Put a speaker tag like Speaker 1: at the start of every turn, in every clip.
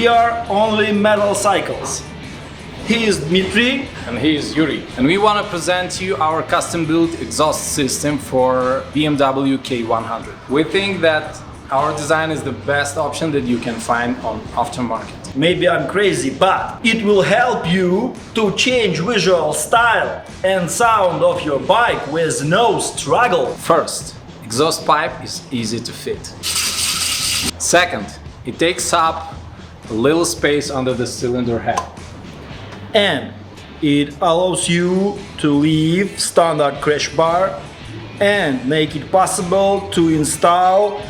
Speaker 1: we are only metal cycles. He is Dmitry.
Speaker 2: And he is Yuri. And we want to present you our custom-built exhaust system for BMW K100. We think that our design is the best option that you can find on aftermarket.
Speaker 1: Maybe I'm crazy, but it will help you to change visual style and sound of your bike with no struggle.
Speaker 2: First, exhaust pipe is easy to fit. Second, it takes up a little space under the cylinder head.
Speaker 1: And it allows you to leave standard crash bar and make it possible to install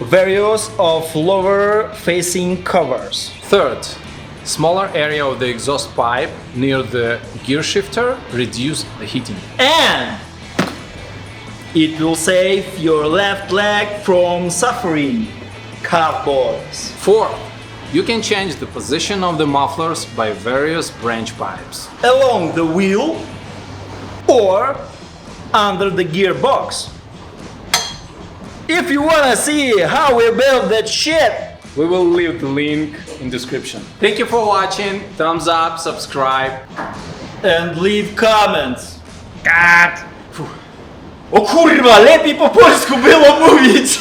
Speaker 1: various of lower facing covers.
Speaker 2: Third, smaller area of the exhaust pipe near the gear shifter reduce the heating.
Speaker 1: And it will save your left leg from suffering, cowboys.
Speaker 2: Fourth, you can change the position of the mufflers by various branch pipes.
Speaker 1: Along the wheel or under the gearbox. If you wanna see how we build that shit,
Speaker 2: We will leave the link in description. Thank you for watching, thumbs up, subscribe.
Speaker 1: and leave comments.
Speaker 3: O kurwa, lepiej po polsku było mówić!